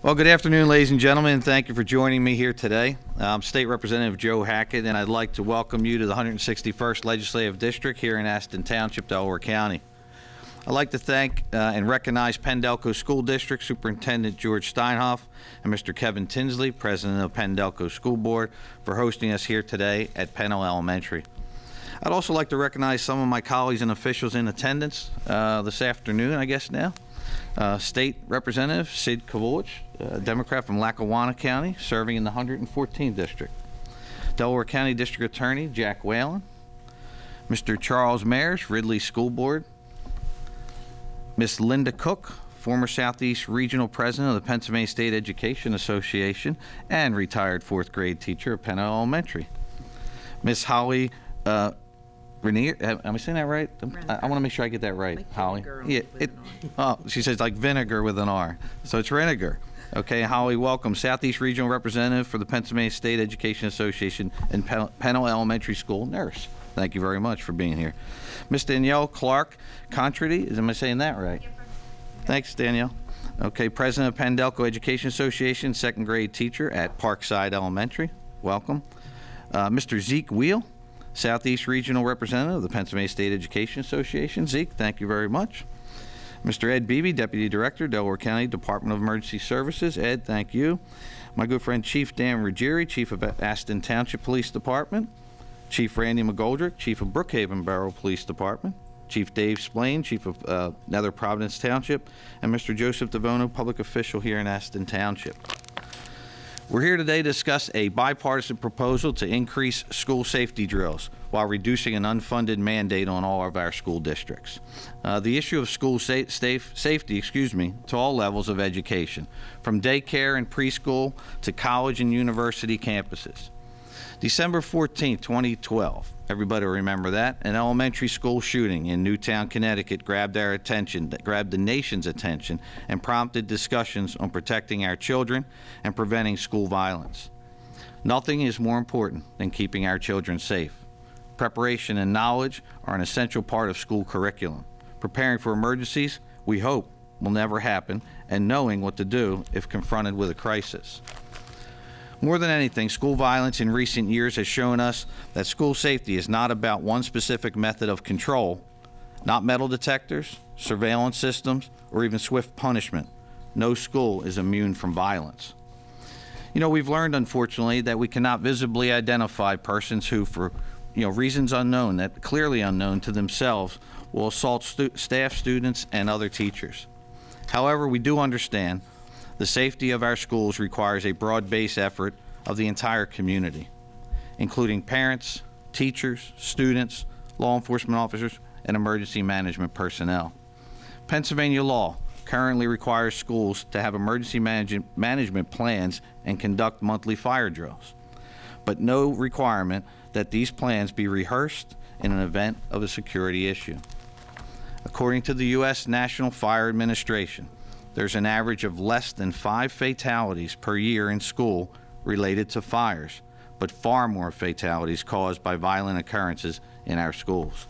Well, good afternoon, ladies and gentlemen. Thank you for joining me here today. I'm State Representative Joe Hackett, and I'd like to welcome you to the 161st Legislative District here in Aston Township, Delaware County. I'd like to thank and recognize Penn-Delco School District Superintendent George Steinhoff and Mr. Kevin Tinsley, President of Penn-Delco School Board, for hosting us here today at Penn Elementary. I'd also like to recognize some of my colleagues and officials in attendance this afternoon, I guess now. State Representative Sid Kavolich, Democrat from Lackawanna County, serving in the 114th District. Delaware County District Attorney Jack Whalen. Mr. Charles Mayers, Ridley School Board. Miss Linda Cook, former Southeast Regional President of the Pennsylvania State Education Association and retired 4th grade teacher at Penn Elementary. Miss Holly Rainier, am I saying that right? I want to make sure I get that right, like Holly. Yeah, she says like vinegar with an R, so it's Reniger. Okay, Holly, welcome. Southeast Regional Representative for the Pennsylvania State Education Association and Penn Elementary School nurse. Thank you very much for being here. Miss Danielle Clark Contrady, am I saying that right? Thanks, Danielle. Okay, President of Penn-Delco Education Association, 2nd grade teacher at Parkside Elementary. Welcome. Mr. Zeke Wheel, Southeast Regional Representative of the Pennsylvania State Education Association. Zeke, thank you very much. Mr. Ed Beebe, Deputy Director, Delaware County Department of Emergency Services. Ed, thank you. My good friend Chief Dan Ruggieri, Chief of Aston Township Police Department. Chief Randy McGoldrick, Chief of Brookhaven Borough Police Department. Chief Dave Splain, Chief of Nether Providence Township. And Mr. Joseph DeVono, Public Official here in Aston Township. We're here today to discuss a bipartisan proposal to increase school safety drills while reducing an unfunded mandate on all of our school districts. The issue of school safety, to all levels of education, from daycare and preschool to college and university campuses. December 14, 2012, everybody will remember that, an elementary school shooting in Newtown, Connecticut grabbed the nation's attention and prompted discussions on protecting our children and preventing school violence. Nothing is more important than keeping our children safe. Preparation and knowledge are an essential part of school curriculum. Preparing for emergencies, we hope, will never happen, and knowing what to do if confronted with a crisis. More than anything, school violence in recent years has shown us that school safety is not about one specific method of control, not metal detectors, surveillance systems, or even swift punishment. No school is immune from violence. You know, we've learned, unfortunately, that we cannot visibly identify persons who, for reasons unknown, that clearly unknown to themselves, will assault staff, students, and other teachers. However, we do understand the safety of our schools requires a broad-based effort of the entire community, including parents, teachers, students, law enforcement officers, and emergency management personnel. Pennsylvania law currently requires schools to have emergency management plans and conduct monthly fire drills, but no requirement that these plans be rehearsed in an event of a security issue. According to the U.S. National Fire Administration, there's an average of less than 5 fatalities per year in school related to fires, but far more fatalities caused by violent occurrences in our schools.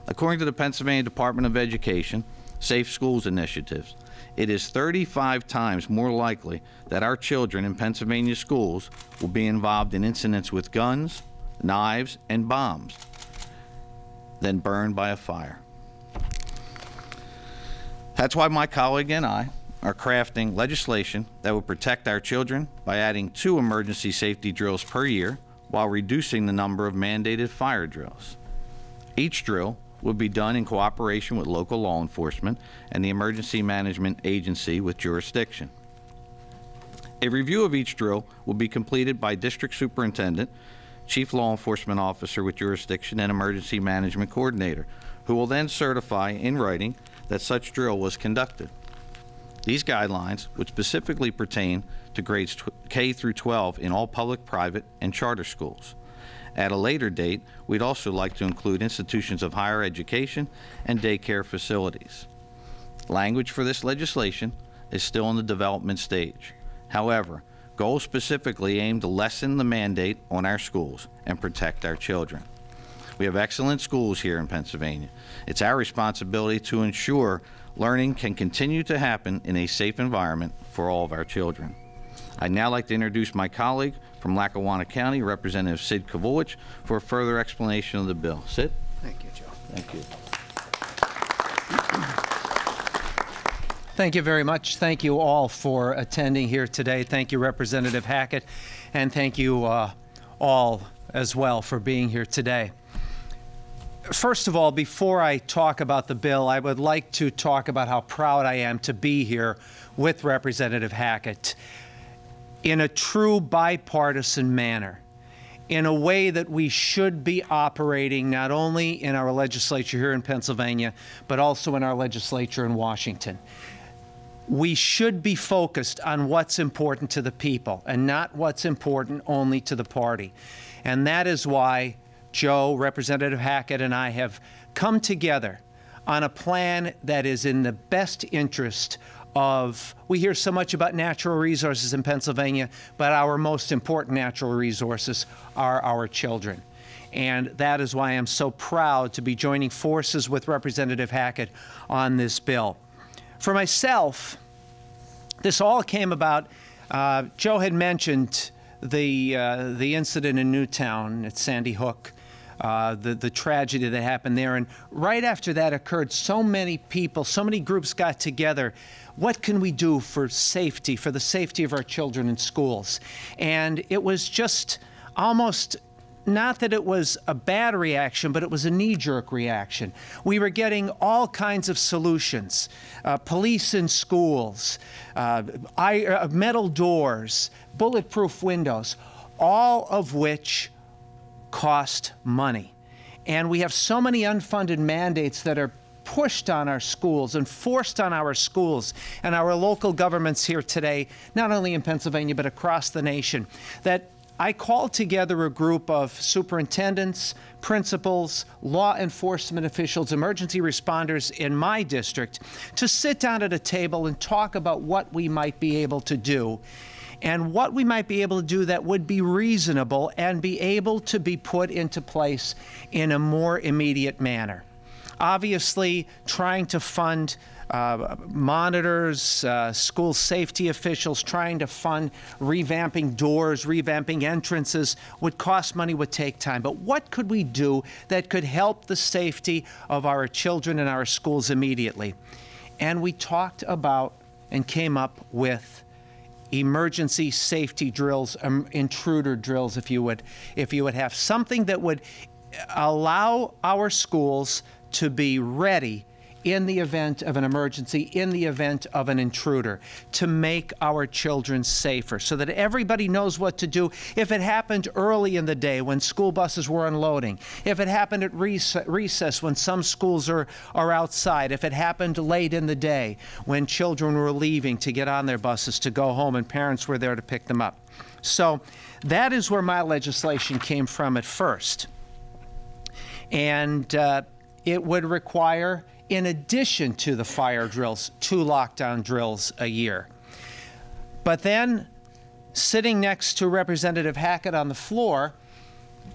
According to the Pennsylvania Department of Education Safe Schools Initiatives, it is 35 times more likely that our children in Pennsylvania schools will be involved in incidents with guns, knives, and bombs than burned by a fire. That's why my colleague and I are crafting legislation that will protect our children by adding 2 emergency safety drills per year while reducing the number of mandated fire drills. Each drill will be done in cooperation with local law enforcement and the emergency management agency with jurisdiction. A review of each drill will be completed by district superintendent, chief law enforcement officer with jurisdiction, and emergency management coordinator, who will then certify in writing that such drill was conducted. These guidelines would specifically pertain to grades K through 12 in all public, private, and charter schools. At a later date, we'd also like to include institutions of higher education and daycare facilities. Language for this legislation is still in the development stage. However, goals specifically aim to lessen the mandate on our schools and protect our children. We have excellent schools here in Pennsylvania. It's our responsibility to ensure learning can continue to happen in a safe environment for all of our children. I'd now like to introduce my colleague from Lackawanna County, Representative Sid Kovulich, for a further explanation of the bill. Sid? Thank you, Joe. Thank you. Thank you very much. Thank you all for attending here today. Thank you, Representative Hackett, and thank you all as well for being here today. First of all, before I talk about the bill, I would like to talk about how proud I am to be here with Representative Hackett in a true bipartisan manner, in a way that we should be operating not only in our legislature here in Pennsylvania, but also in our legislature in Washington. We should be focused on what's important to the people and not what's important only to the party. And that is why Joe, Representative Hackett, and I have come together on a plan that is in the best interest of, we hear so much about natural resources in Pennsylvania, but our most important natural resources are our children. And that is why I'm so proud to be joining forces with Representative Hackett on this bill. For myself, this all came about, Joe had mentioned the incident in Newtown at Sandy Hook, the tragedy that happened there. And right after that occurred, so many people, so many groups got together. What can we do for safety, for the safety of our children in schools? And it was just almost, not that it was a bad reaction, but it was a knee-jerk reaction. We were getting all kinds of solutions. Police in schools, metal doors, bulletproof windows, all of which cost money. And we have so many unfunded mandates that are pushed on our schools and forced on our schools and our local governments here today, not only in Pennsylvania, but across the nation, that I called together a group of superintendents, principals, law enforcement officials, emergency responders in my district to sit down at a table and talk about what we might be able to do and what we might be able to do that would be reasonable and be able to be put into place in a more immediate manner. Obviously, trying to fund monitors, school safety officials, trying to fund revamping doors, revamping entrances would cost money, would take time. But what could we do that could help the safety of our children in our schools immediately? And we talked about and came up with emergency safety drills, intruder drills, if you would have something that would allow our schools to be ready in the event of an emergency, in the event of an intruder, to make our children safer so that everybody knows what to do. If it happened early in the day when school buses were unloading, if it happened at recess when some schools are outside, if it happened late in the day when children were leaving to get on their buses to go home and parents were there to pick them up. So that is where my legislation came from at first. And it would require, in addition to the fire drills, 2 lockdown drills a year. But then, sitting next to Representative Hackett on the floor,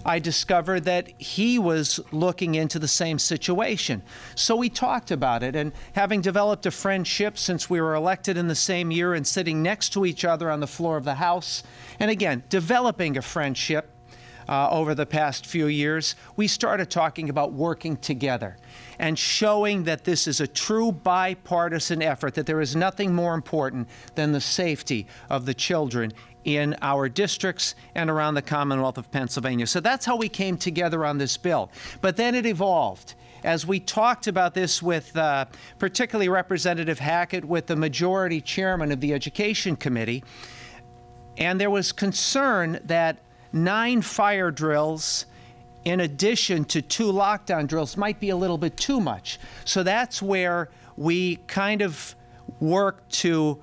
I discovered that he was looking into the same situation. So we talked about it, and having developed a friendship since we were elected in the same year and sitting next to each other on the floor of the House, and again, developing a friendship over the past few years, we started talking about working together and showing that this is a true bipartisan effort, that there is nothing more important than the safety of the children in our districts and around the Commonwealth of Pennsylvania. So that's how we came together on this bill. But then it evolved. As we talked about this with particularly Representative Hackett, with the majority chairman of the Education Committee, and there was concern that 9 fire drills in addition to 2 lockdown drills might be a little bit too much. So that's where we kind of worked to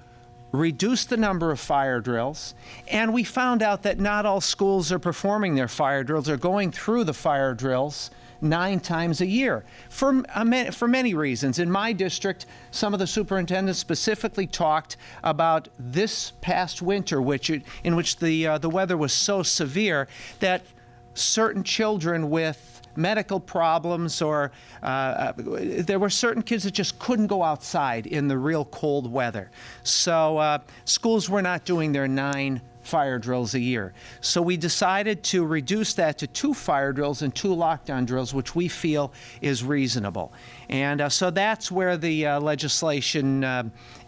reduce the number of fire drills, and we found out that not all schools are performing their fire drills or going through the fire drills 9 times a year for many reasons. In my district, some of the superintendents specifically talked about this past winter, in which the weather was so severe that certain children with medical problems, or there were certain kids that just couldn't go outside in the real cold weather. So schools were not doing their 9 fire drills a year. So we decided to reduce that to 2 fire drills and 2 lockdown drills, which we feel is reasonable. And so that's where the legislation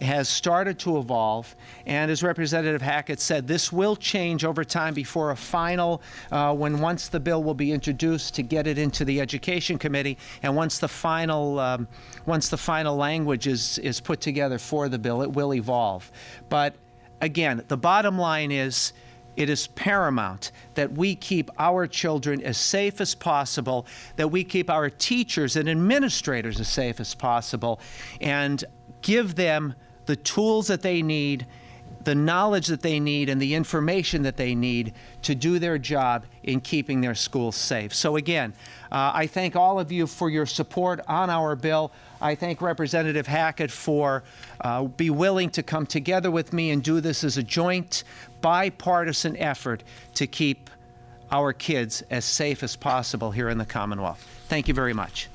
has started to evolve. And as Representative Hackett said, this will change over time before a final, once the bill will be introduced to get it into the Education Committee, and once the final language is put together for the bill, it will evolve. But again, the bottom line is, it is paramount that we keep our children as safe as possible, that we keep our teachers and administrators as safe as possible, and give them the tools that they need, the knowledge that they need, and the information that they need to do their job in keeping their schools safe. So again, I thank all of you for your support on our bill. I thank Representative Hackett for be willing to come together with me and do this as a joint bipartisan effort to keep our kids as safe as possible here in the Commonwealth. Thank you very much.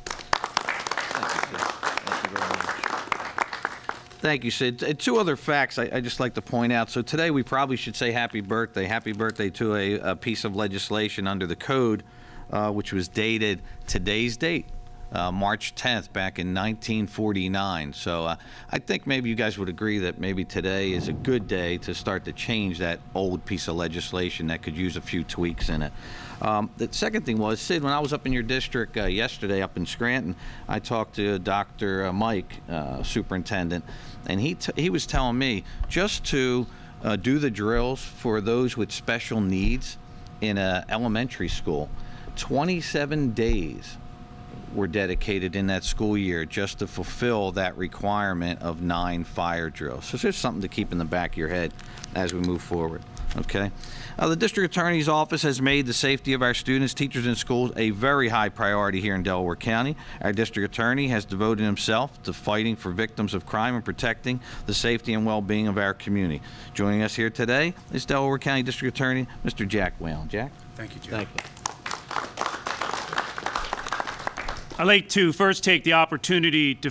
Thank you, Sid. 2 other facts I just like to point out. So today we probably should say happy birthday. Happy birthday to a piece of legislation under the code, which was dated today's date, March 10th, back in 1949. So I think maybe you guys would agree that maybe today is a good day to start to change that old piece of legislation that could use a few tweaks in it. The second thing was, Sid, when I was up in your district yesterday up in Scranton, I talked to Dr. Mike, superintendent, and he was telling me just to do the drills for those with special needs in an elementary school, 27 days were dedicated in that school year just to fulfill that requirement of 9 fire drills. So it's just something to keep in the back of your head as we move forward. Okay. The District Attorney's Office has made the safety of our students, teachers, and schools a very high priority here in Delaware County. Our District Attorney has devoted himself to fighting for victims of crime and protecting the safety and well-being of our community. Joining us here today is Delaware County District Attorney, Mr. Jack Whalen. Jack? Thank you, Jack. Thank you. I'd like to first take the opportunity to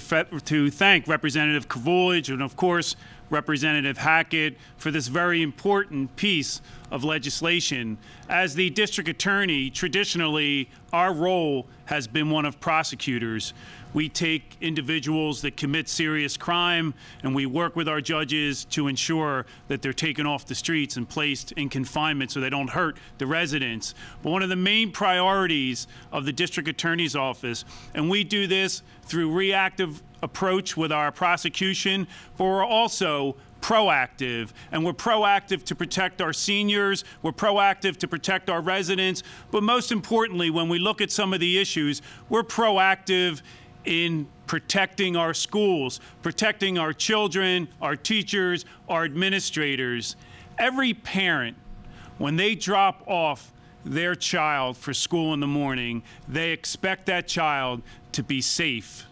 thank Representative Coolidge and, of course, Representative Hackett for this very important piece of legislation. As the district attorney, traditionally, our role has been one of prosecutors. We take individuals that commit serious crime and we work with our judges to ensure that they're taken off the streets and placed in confinement so they don't hurt the residents. But one of the main priorities of the district attorney's office, and we do this through reactive approach with our prosecution, but we're also proactive, and we're proactive to protect our seniors, we're proactive to protect our residents, but most importantly, when we look at some of the issues, we're proactive in protecting our schools, protecting our children, our teachers, our administrators. Every parent, when they drop off their child for school in the morning, they expect that child to be safe.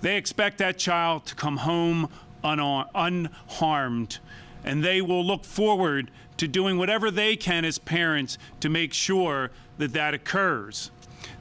They expect that child to come home unharmed, and they will look forward to doing whatever they can as parents to make sure that that occurs.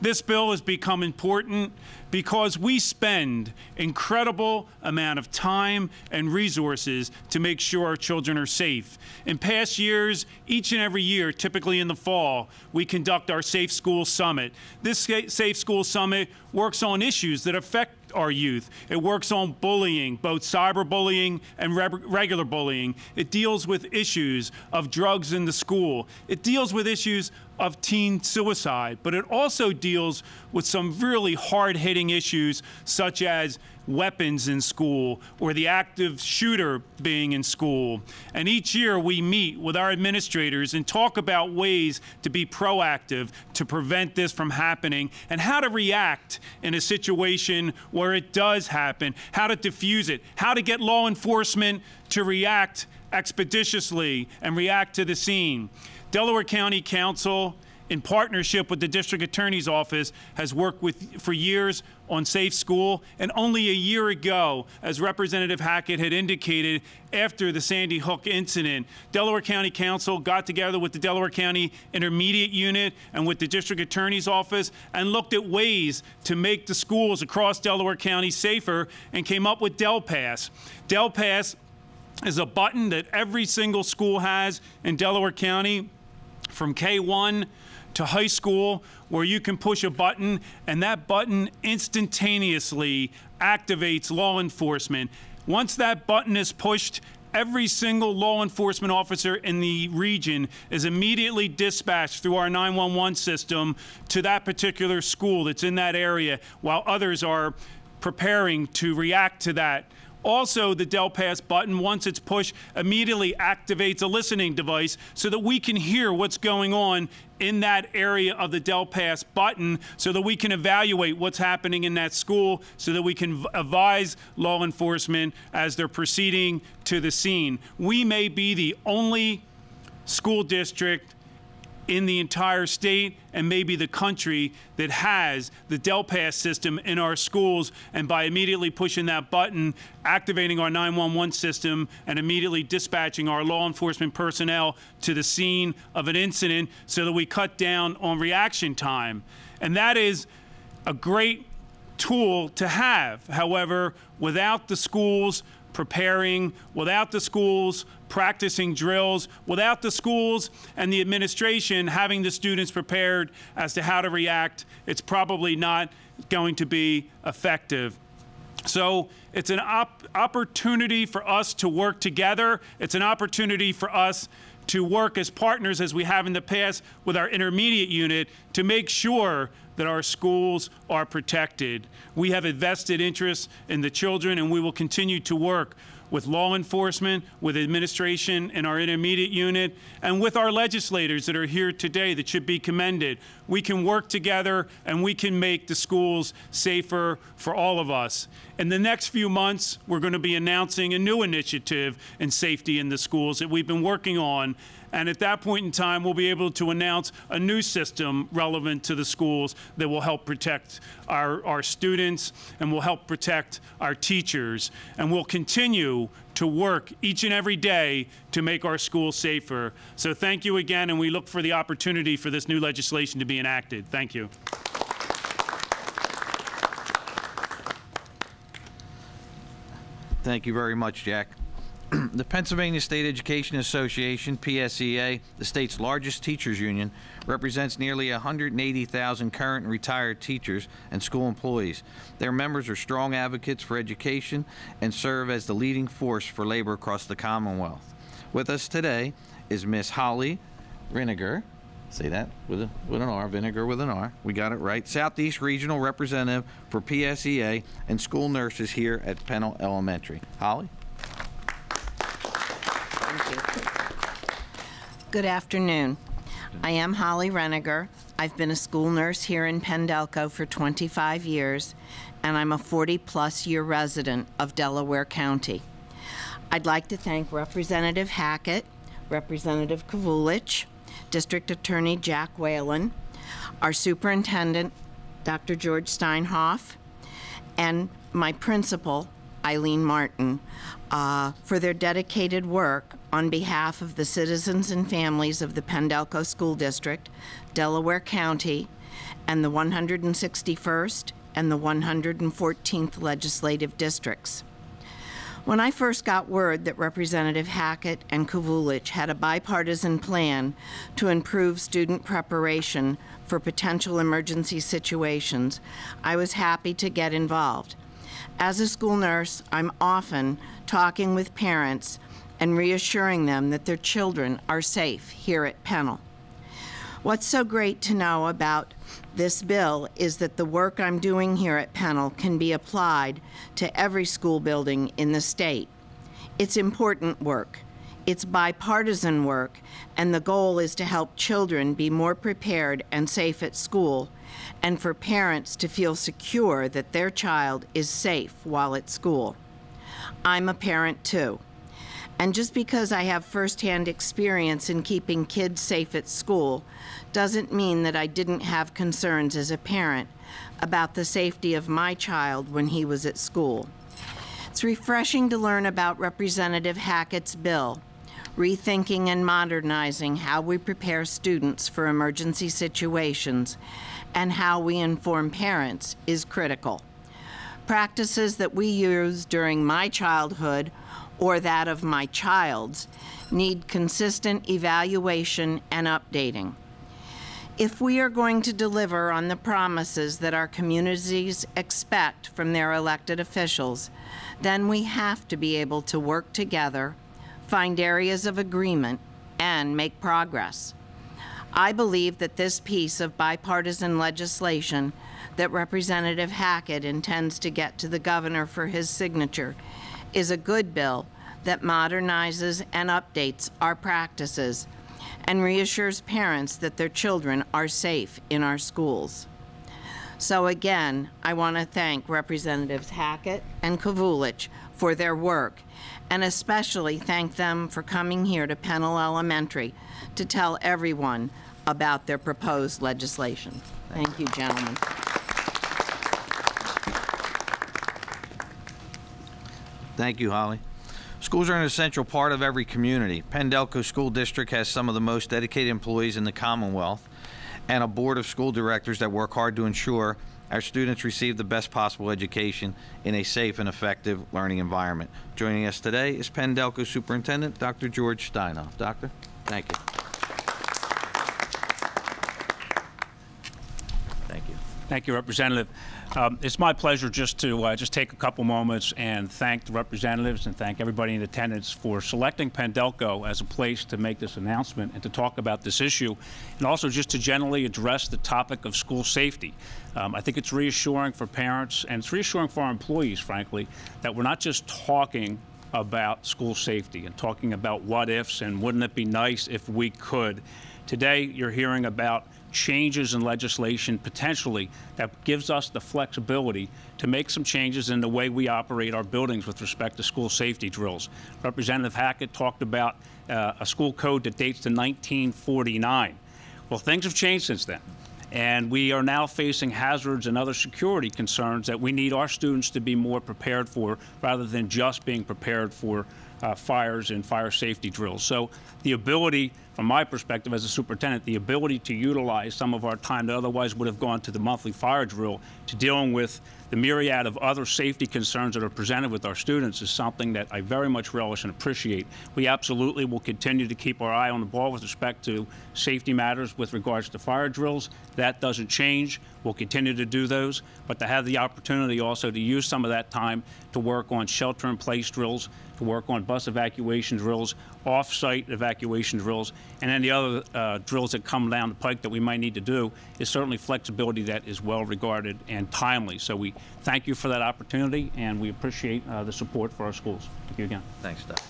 This bill has become important because we spend incredible amount of time and resources to make sure our children are safe. In past years, each and every year, typically in the fall, we conduct our Safe School Summit. This Safe School Summit works on issues that affect our youth. It works on bullying, both cyberbullying and regular bullying. It deals with issues of drugs in the school. It deals with issues of teen suicide, but it also deals with some really hard-hitting issues such as weapons in school or the active shooter being in school. And each year we meet with our administrators and talk about ways to be proactive to prevent this from happening and how to react in a situation where it does happen, how to diffuse it, how to get law enforcement to react expeditiously and react to the scene. Delaware County Council in partnership with the District Attorney's Office, has worked for years on Safe School. And only a year ago, as Representative Hackett had indicated, after the Sandy Hook incident, Delaware County Council got together with the Delaware County Intermediate Unit and with the District Attorney's Office and looked at ways to make the schools across Delaware County safer and came up with Del Pass. Del Pass is a button that every single school has in Delaware County, from K-1 to high school, where you can push a button and that button instantaneously activates law enforcement. Once that button is pushed, every single law enforcement officer in the region is immediately dispatched through our 911 system to that particular school that's in that area, while others are preparing to react to that. Also, the Del Pass button, once it's pushed, immediately activates a listening device so that we can hear what's going on in that area of the Del Pass button, so that we can evaluate what's happening in that school, so that we can advise law enforcement as they're proceeding to the scene. We may be the only school district in the entire state and maybe the country that has the Del Pass system in our schools, and by immediately pushing that button, activating our 911 system and immediately dispatching our law enforcement personnel to the scene of an incident so that we cut down on reaction time. And that is a great tool to have. However, without the schools preparing, without the schools practicing drills, without the schools and the administration having the students prepared as to how to react, it's probably not going to be effective. So it's an opportunity for us to work together. It's an opportunity for us to work as partners, as we have in the past with our intermediate unit, to make sure that our schools are protected. We have a vested interest in the children, and we will continue to work with law enforcement, with administration in our intermediate unit, and with our legislators that are here today that should be commended. We can work together and we can make the schools safer for all of us. In the next few months, we're going to be announcing a new initiative in safety in the schools that we've been working on. And at that point in time, we'll be able to announce a new system relevant to the schools that will help protect our students and will help protect our teachers. And we'll continue to work each and every day to make our schools safer. So thank you again, and we look for the opportunity for this new legislation to be enacted. Thank you. Thank you very much, Jack. The Pennsylvania State Education Association, PSEA, the state's largest teachers union, represents nearly 180,000 current and retired teachers and school employees. Their members are strong advocates for education and serve as the leading force for labor across the Commonwealth. With us today is Miss Holly Reiniger. Say that with an R, Vinegar with an R. We got it right. Southeast Regional Representative for PSEA and school nurses here at Pennell Elementary. Holly? Good afternoon. I am Holly Reiniger. I've been a school nurse here in Pendelco for 25 years, and I'm a 40-plus year resident of Delaware County. I'd like to thank Representative Hackett, Representative Kavulich, District Attorney Jack Whalen, our Superintendent, Dr. George Steinhoff, and my principal, Eileen Martin, for their dedicated work on behalf of the citizens and families of the Pendelco School District, Delaware County, and the 161st and the 114th legislative districts. When I first got word that Representative Hackett and Kavulich had a bipartisan plan to improve student preparation for potential emergency situations, I was happy to get involved. As a school nurse, I'm often talking with parents and reassuring them that their children are safe here at Pennell. What's so great to know about this bill is that the work I'm doing here at Pennell can be applied to every school building in the state. It's important work. It's bipartisan work, and the goal is to help children be more prepared and safe at school, and for parents to feel secure that their child is safe while at school. I'm a parent too, And just because I have firsthand experience in keeping kids safe at school doesn't mean that I didn't have concerns as a parent about the safety of my child when he was at school. It's refreshing to learn about Representative Hackett's bill, rethinking and modernizing how we prepare students for emergency situations and how we inform parents is critical. Practices that we used during my childhood or that of my child's need consistent evaluation and updating. If we are going to deliver on the promises that our communities expect from their elected officials, then we have to be able to work together, find areas of agreement, and make progress. I believe that this piece of bipartisan legislation that Representative Hackett intends to get to the governor for his signature is a good bill that modernizes and updates our practices and reassures parents that their children are safe in our schools. So again, I want to thank Representatives Hackett and Kovulich for their work, and especially thank them for coming here to Pennell Elementary to tell everyone about their proposed legislation. Thank you, gentlemen. Thank you, Holly. Schools are an essential part of every community. Pendelco School District has some of the most dedicated employees in the Commonwealth and a board of school directors that work hard to ensure our students receive the best possible education in a safe and effective learning environment. Joining us today is Pendelco Superintendent Dr. George Steinhoff. Doctor, thank you. Thank you. Thank you, Representative. It's my pleasure just to take a couple moments and thank the representatives and thank everybody in attendance for selecting Pendelco as a place to make this announcement and to talk about this issue, and also just to generally address the topic of school safety. I think it's reassuring for parents and it's reassuring for our employees, frankly, that we're not just talking about school safety and talking about what ifs and wouldn't it be nice if we could. Today, you're hearing about changes in legislation potentially that gives us the flexibility to make some changes in the way we operate our buildings with respect to school safety drills. Representative Hackett talked about a school code that dates to 1949. Well, things have changed since then, and we are now facing hazards and other security concerns that we need our students to be more prepared for rather than just being prepared for fires and fire safety drills. So the ability, from my perspective as a superintendent, the ability to utilize some of our time that otherwise would have gone to the monthly fire drill to dealing with the myriad of other safety concerns that are presented with our students is something that I very much relish and appreciate. We absolutely will continue to keep our eye on the ball with respect to safety matters with regards to fire drills. That doesn't change. We'll continue to do those, but to have the opportunity also to use some of that time to work on shelter-in-place drills, to work on bus evacuation drills, off-site evacuation drills, and any other drills that come down the pike that we might need to do is certainly flexibility that is well regarded and timely. So we thank you for that opportunity, and we appreciate the support for our schools. Thank you again. Thanks, Doc.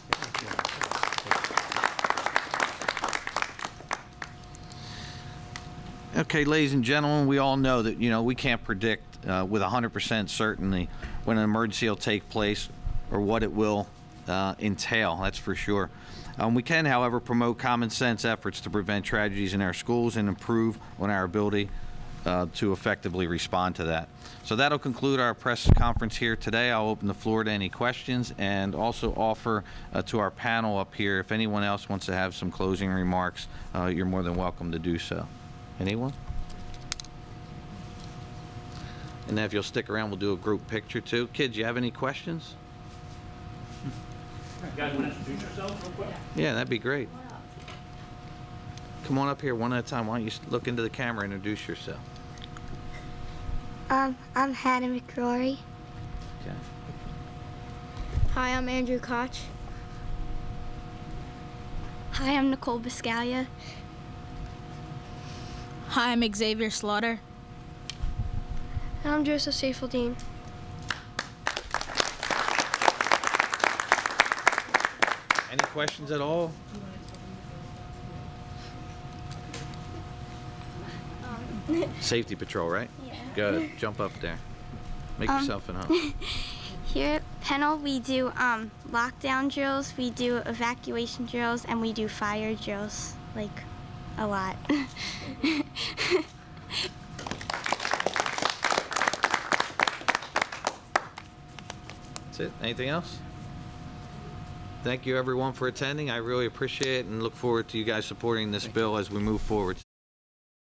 Okay, ladies and gentlemen, we all know that, we can't predict with 100% certainty when an emergency will take place or what it will entail, that's for sure. We can, however, promote common sense efforts to prevent tragedies in our schools and improve on our ability to effectively respond to that. So that'll conclude our press conference here today. I'll open the floor to any questions and also offer to our panel up here, if anyone else wants to have some closing remarks, you're more than welcome to do so. Anyone? And then if you'll stick around, we'll do a group picture too. Kids, you have any questions? You guys want to introduce yourselves real quick? Yeah, that'd be great. Come on up here one at a time. Why don't you look into the camera and introduce yourself? I'm Hannah McCrory. Okay. Hi, I'm Andrew Koch. Hi, I'm Nicole Biscaglia. Hi, I'm Xavier Slaughter. And I'm Joseph Safeldine. Any questions at all? Safety patrol, right? Yeah. Go ahead, jump up there. Make yourself at home. Here at Pennell, we do lockdown drills, we do evacuation drills, and we do fire drills, like a lot. That's it. Anything else? Thank you, everyone, for attending. I really appreciate it and look forward to you guys supporting this bill as we move forward.